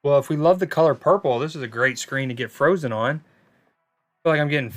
Well, if we love the color purple, this is a great screen to get frozen on. I feel like I'm getting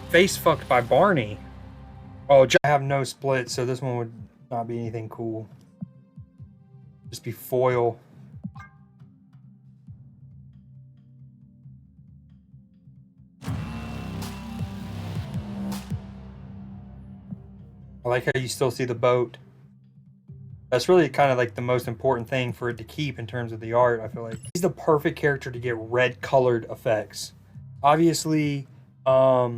face fucked by Barney. Oh, I have no split, so this one would not be anything cool. Just be foil. I like how you still see the boat. That's really kind of like the most important thing for it to keep in terms of the art, I feel like. He's the perfect character to get red colored effects. Obviously, I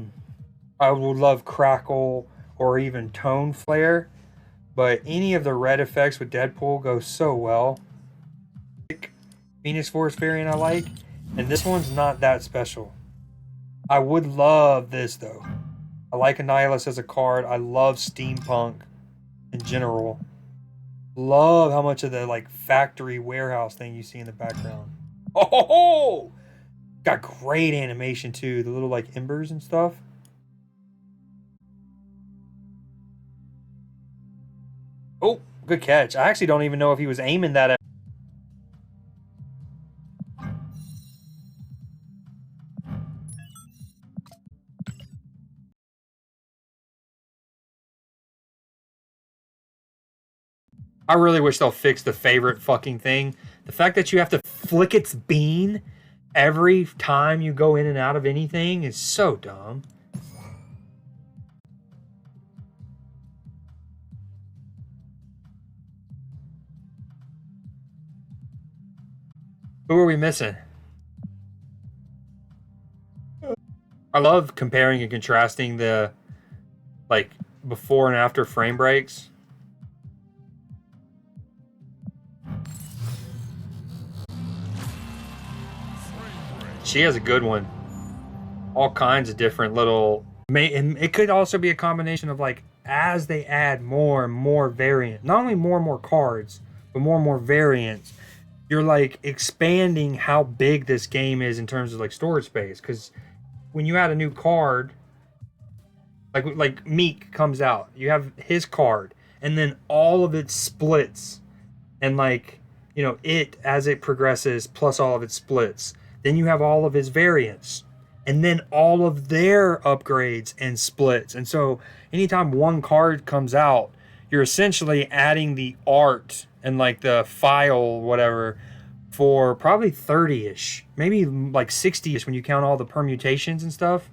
would love Crackle or even Tone Flare, but any of the red effects with Deadpool go so well. Phoenix Force variant I like, and this one's not that special. I would love this though. I like Annihilus as a card. I love Steampunk in general. Love how much of the like factory warehouse thing you see in the background. Oh, got great animation too. The little like embers and stuff. Oh, good catch. I actually don't even know if he was aiming that at. I really wish they'll fix the favorite fucking thing. The fact that you have to flick its bean every time you go in and out of anything is so dumb. Who are we missing? I love comparing and contrasting the like before and after frame breaks. She has a good one. All kinds of different little. And it could also be a combination of like as they add more and more variant, not only more and more cards, but more and more variants. You're like expanding how big this game is in terms of like storage space. Because when you add a new card, like Meek comes out, you have his card, and then all of it splits, and like it as it progresses plus all of its splits. Then you have all of his variants, and then all of their upgrades and splits. And so anytime one card comes out, you're essentially adding the art and like the file, whatever, for probably 30-ish, maybe like 60-ish when you count all the permutations and stuff.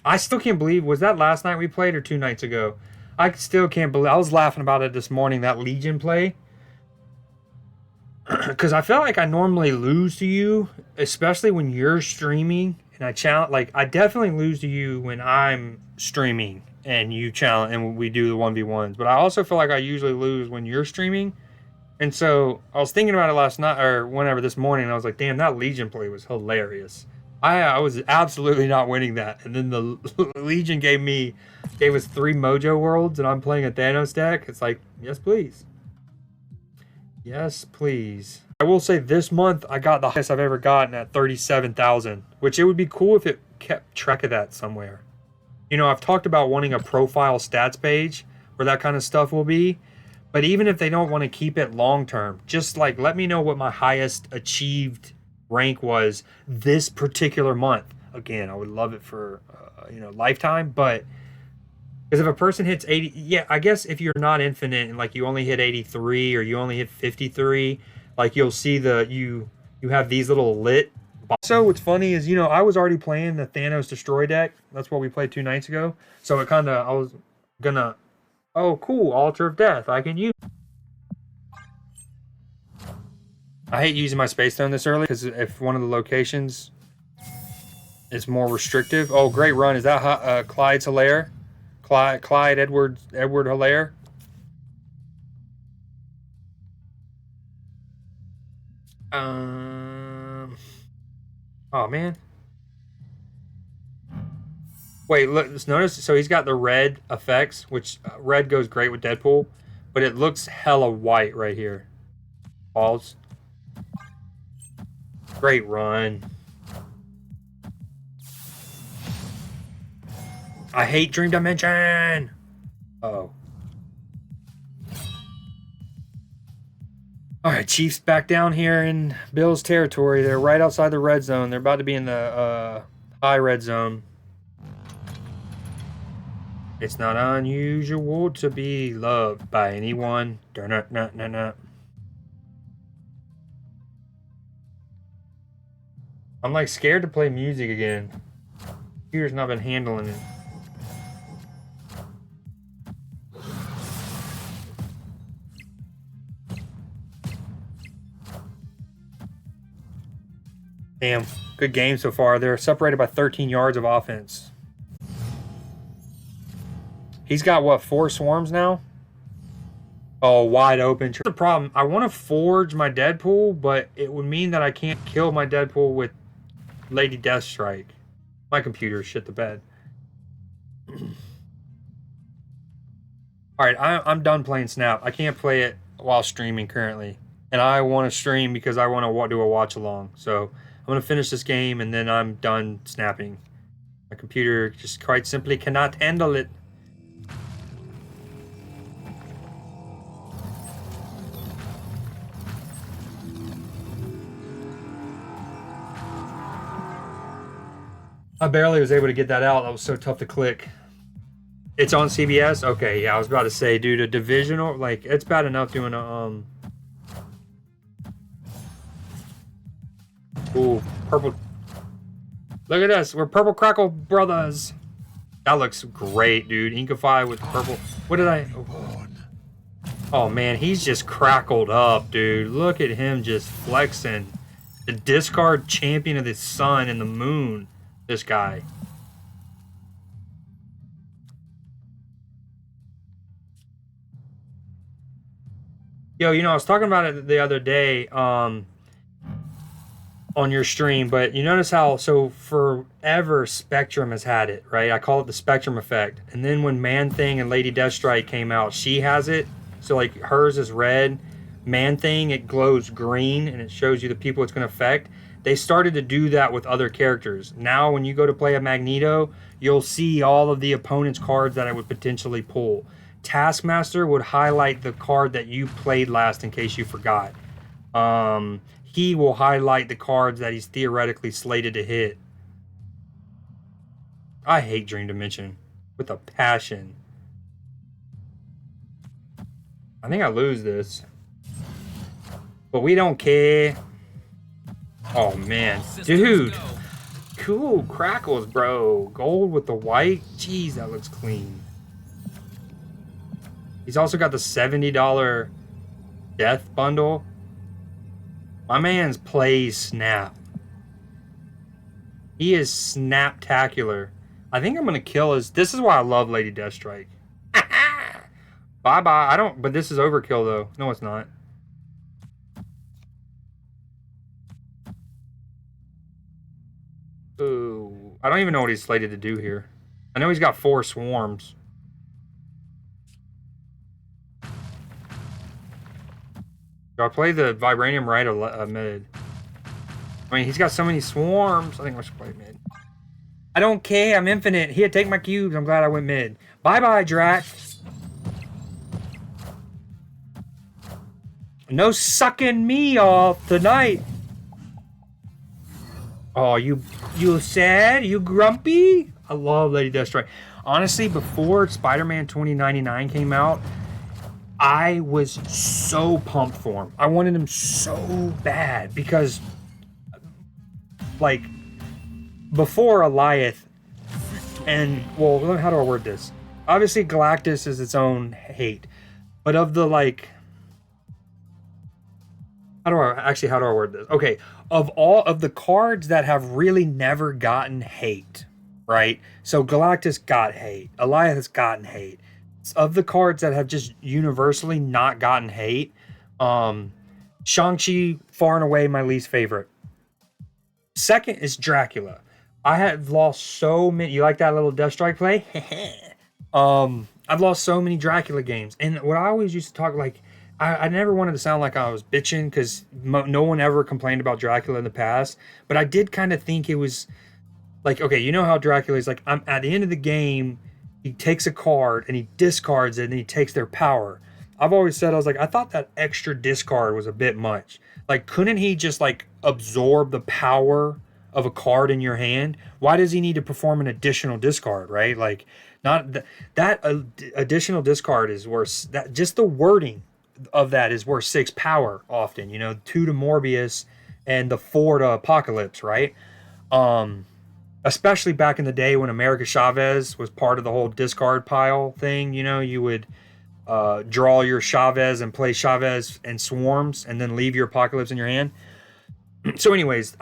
I still can't believe, was that last night we played or 2 nights ago? I still can't believe, I was laughing about it this morning, that Legion play. Because I feel like I normally lose to you, especially when you're streaming, and I definitely lose to you when I'm streaming and you challenge and we do the 1v1s. But I also feel like I usually lose when you're streaming. And so I was thinking about it last night or whenever this morning, and I was like, damn, that Legion play was hilarious. I was absolutely not winning that. And then the Legion gave us 3 Mojo Worlds, and I'm playing a Thanos deck. It's like, yes, please. Yes, please. I will say this month I got the highest I've ever gotten at 37,000, which it would be cool if it kept track of that somewhere. I've talked about wanting a profile stats page where that kind of stuff will be, but even if they don't want to keep it long term, just like let me know what my highest achieved rank was this particular month. Again, I would love it for lifetime, but because if a person hits 80, yeah, I guess if you're not infinite and like you only hit 83 or you only hit 53, like you'll see you have these little lit. So what's funny is, I was already playing the Thanos Destroy deck. That's what we played 2 nights ago. So I was gonna, oh cool, Altar of Death. I can use. I hate using my Space Stone this early because if one of the locations is more restrictive. Oh, great run. Is that Clyde's Hilaire? Clyde Edward Hilaire. Oh man. Wait, look. Just notice. So he's got the red effects, which red goes great with Deadpool, but it looks hella white right here. Balls. Great run. I hate Dream Dimension. Oh. All right, Chiefs back down here in Bills territory. They're right outside the red zone. They're about to be in the high red zone. It's not unusual to be loved by anyone. I'm like scared to play music again. Computer's not been handling it. Damn, good game so far. They're separated by 13 yards of offense. He's got, what, 4 swarms now? Oh, wide open. Here's the problem. I want to forge my Deadpool, but it would mean that I can't kill my Deadpool with Lady Deathstrike. My computer shit the bed. Alright, I'm done playing Snap. I can't play it while streaming currently. And I want to stream because I want to do a watch along. So I'm going to finish this game and then I'm done snapping. My computer just quite simply cannot handle it. I barely was able to get that out. That was so tough to click. It's on CBS? Okay, yeah, I was about to say, dude, a divisional, like, it's bad enough doing a, Ooh, purple. Look at us. We're Purple Crackle Brothers. That looks great, dude. Inkify with purple. What did I... Oh, man, he's just crackled up, dude. Look at him just flexing. The discard champion of the sun and the moon. This guy. Yo, you know, I was talking about it the other day on your stream, but you notice how, so forever Spectrum has had it, right? I call it the Spectrum effect. And then when Man-Thing and Lady Deathstrike came out, she has it. So, like, hers is red. Man-Thing, it glows green, and it shows you the people it's going to affect. They started to do that with other characters. Now, when you go to play a Magneto, you'll see all of the opponent's cards that I would potentially pull. Taskmaster would highlight the card that you played last in case you forgot. He will highlight the cards that he's theoretically slated to hit. I hate Dream Dimension with a passion. I think I lose this. But we don't care. Oh, man. Dude. Cool crackles, bro. Gold with the white. Jeez, that looks clean. He's also got the $70 death bundle. My man's plays Snap. He is snaptacular. I think I'm going to kill his... This is why I love Lady Deathstrike. Bye-bye. I don't... But this is overkill, though. No, it's not. Ooh, I don't even know what he's slated to do here. I know he's got 4 swarms. Do I play the Vibranium right or mid? I mean, he's got so many swarms. I think I should play mid. I don't care. I'm infinite. Here, take my cubes. I'm glad I went mid. Bye-bye, Drac. No sucking me off tonight. Oh, you sad? You grumpy? I love Lady Deathstrike. Honestly, before Spider-Man 2099 came out, I was so pumped for him. I wanted him so bad because, like, before Alioth, and, well, how do I word this? Obviously, Galactus is its own hate, but of the, like... How do I word this? Okay, of all of the cards that have really never gotten hate, right? So Galactus got hate. Alioth has gotten hate. Of the cards that have just universally not gotten hate, Shang-Chi, far and away my least favorite. Second is Dracula. I have lost so many... You like that little Deathstrike play? I've lost so many Dracula games. And what I always used to talk, like... I never wanted to sound like I was bitching because no one ever complained about Dracula in the past. But I did kind of think it was like, okay, you know how Dracula is like, at the end of the game, he takes a card and he discards it and he takes their power. I've always said, I was like, I thought that extra discard was a bit much. Like, couldn't he just like absorb the power of a card in your hand? Why does he need to perform an additional discard, right? Like, not that additional discard is worth that. Just the wording of that is worth 6 power often. You know, 2 to Morbius and the 4 to Apocalypse, right? Um, Especially back in the day when America Chavez was part of the whole discard pile thing. You know, you would draw your Chavez and play Chavez and Swarms, and then leave your Apocalypse in your hand. So, anyways,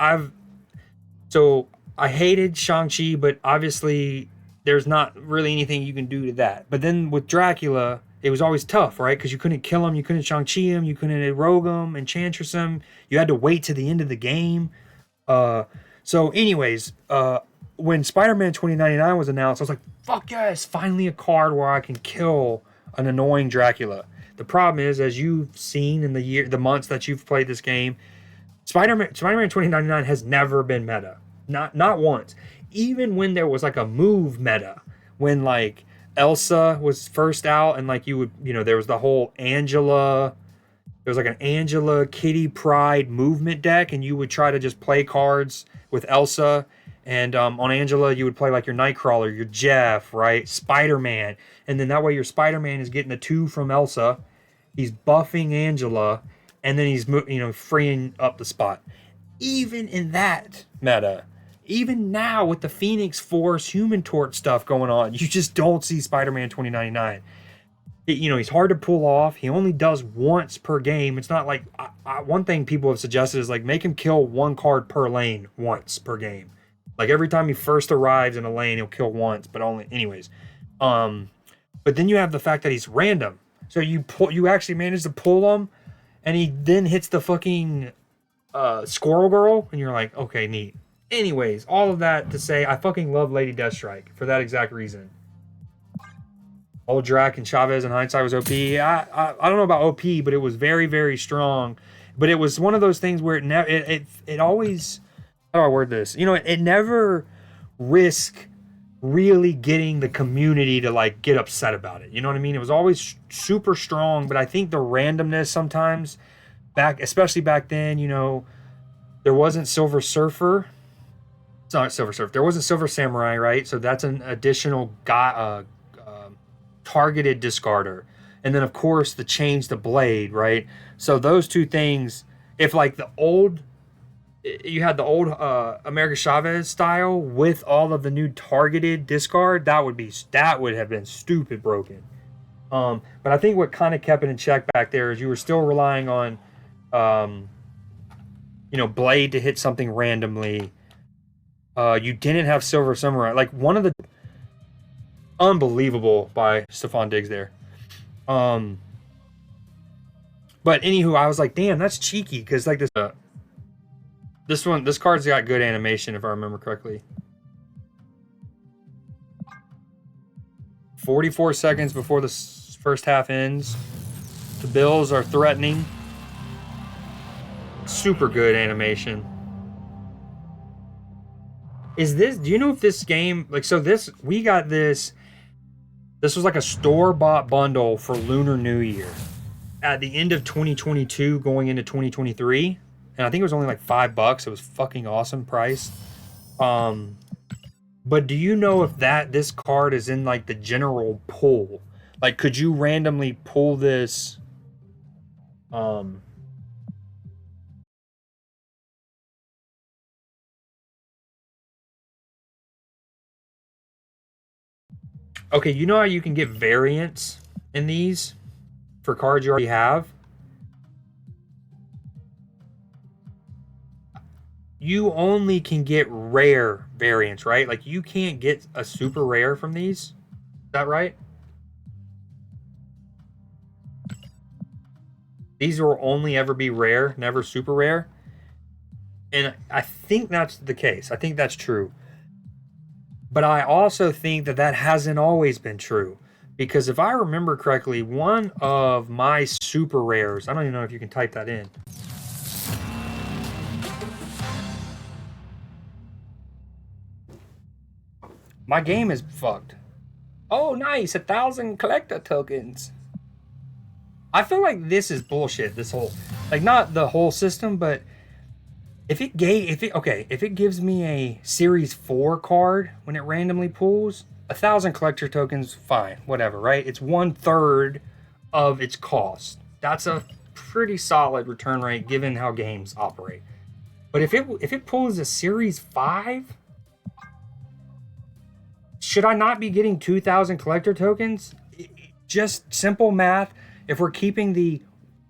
so I hated Shang-Chi, but obviously there's not really anything you can do to that. But then with Dracula, it was always tough, right? Because you couldn't kill him, you couldn't Shang-Chi him, you couldn't Erogue him, Enchantress him. You had to wait to the end of the game. Uh, so, anyways, when Spider-Man 2099 was announced, I was like, fuck yes, finally a card where I can kill an annoying Dracula. The problem is, as you've seen in the months that you've played this game, Spider-Man 2099 has never been meta. Not once. Even when there was like a move meta, when like Elsa was first out and like there was the whole Angela, there was like an Angela Kitty Pryde movement deck, and you would try to just play cards with Elsa. And on Angela, you would play like your Nightcrawler, your Jeff, right? Spider-Man. And then that way your Spider-Man is getting a 2 from Elsa. He's buffing Angela. And then he's freeing up the spot. Even in that meta, even now with the Phoenix Force Human Torch stuff going on, you just don't see Spider-Man 2099. He's hard to pull off. He only does once per game. It's not like one thing people have suggested is like make him kill 1 card per lane once per game. Like every time he first arrives in a lane, he'll kill once, but only anyways. But then you have the fact that he's random. So you actually manage to pull him, and he then hits the fucking Squirrel Girl, and you're like, okay, neat. Anyways, all of that to say, I fucking love Lady Deathstrike for that exact reason. Old Drac and Chavez in hindsight was OP. I don't know about OP, but it was very, very strong. But it was one of those things where it always, how do I word this? It never risked really getting the community to like get upset about it. You know what I mean? It was always super strong, but I think the randomness sometimes especially back then, there wasn't Silver Surfer. It's not Silver Surfer. There wasn't Silver Samurai, right? So that's an additional targeted discarder. And then of course the change to blade, right? So those two things, if like you had the old America Chavez style with all of the new targeted discard, that would have been stupid broken. But I think what kind of kept it in check back there is you were still relying on blade to hit something randomly. You didn't have Silver Samurai. Like one of the unbelievable by Stephon Diggs there. But anywho, I was like, damn, that's cheeky because like this card's got good animation if I remember correctly. 44 seconds before the first half ends. The Bills are threatening. Super good animation. Do you know if this game, we got this was like a store-bought bundle for Lunar New Year at the end of 2022 going into 2023. And I think it was only like $5. It was fucking awesome price. But do you know if this card is in like the general pull? Like, could you randomly pull this? Okay, you know how you can get variants in these for cards you already have? You only can get rare variants, right? Like, you can't get a super rare from these. Is that right? These will only ever be rare, never super rare. And I think that's the case. I think that's true. But I also think that hasn't always been true. Because if I remember correctly, one of my super rares, I don't even know if you can type that in. My game is fucked. Oh, nice. 1,000 collector tokens. I feel like this is bullshit. This whole, like, not the whole system, but if it gives me a Series 4 card when it randomly pulls, 1,000 collector tokens, fine, whatever, right? It's 1/3 of its cost. That's a pretty solid return rate given how games operate. But if it pulls a Series 5, should I not be getting 2,000 collector tokens? Just simple math. If we're keeping the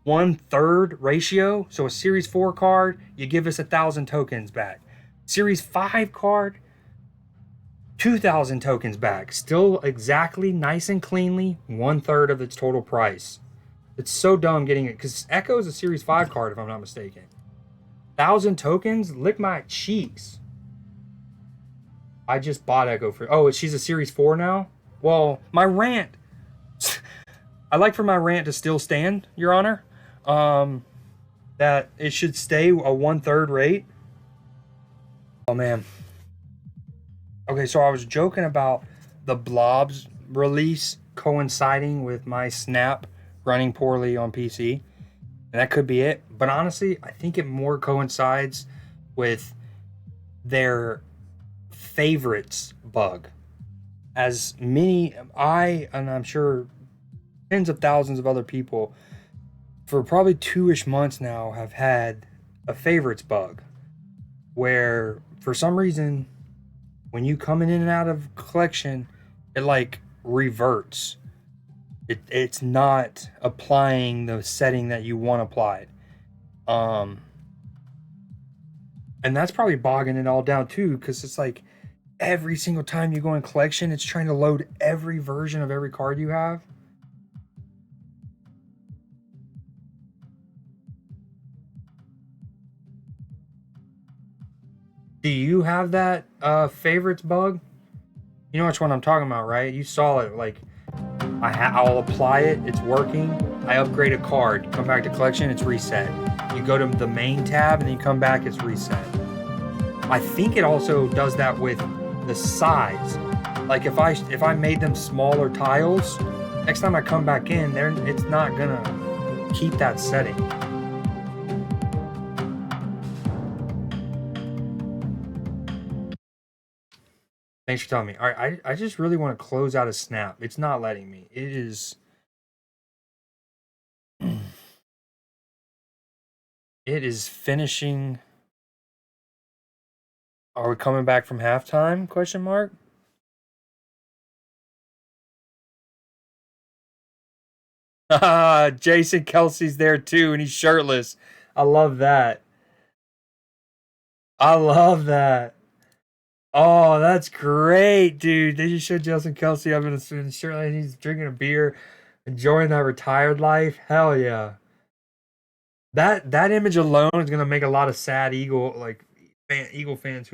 1/3 ratio, so a Series 4 card, you give us 1,000 tokens back. Series 5 card, 2,000 tokens back. Still exactly nice and cleanly 1/3 of its total price. It's so dumb getting it because Echo is a Series 5 card, if I'm not mistaken. 1,000 tokens? Lick my cheeks. I just bought Echo for. Oh, she's a Series 4 now? Well, my rant. I'd like for my rant to still stand, Your Honor. That it should stay a 1/3 rate. Oh, man. Okay, so I was joking about the Blobs release coinciding with my Snap running poorly on PC. And that could be it. But honestly, I think it more coincides with their favorites bug. As many, and I'm sure tens of thousands of other people, for probably 2-ish months now, have had a favorites bug. Where, for some reason, when you come in and out of collection, it like reverts. It's not applying the setting that you want applied. And that's probably bogging it all down too, because it's like every single time you go in collection, it's trying to load every version of every card you have. Do you have that favorites bug? You know which one I'm talking about, right? You saw it. Like, I'll apply it. It's working. I upgrade a card. Come back to collection. It's reset. You go to the main tab and then you come back. It's reset. I think it also does that with the size. Like if I made them smaller tiles, next time I come back in, it's not gonna keep that setting. Thanks for telling me. All right, I just really want to close out a Snap. It's not letting me. It is. It is finishing. Are we coming back from halftime? Question mark. Jason Kelsey's there too, and he's shirtless. I love that. I love that. Oh, that's great, dude. They just showed Jason Kelsey up in a shirt and he's drinking a beer, enjoying that retired life. Hell yeah. That image alone is gonna make a lot of sad Eagle Eagle fans who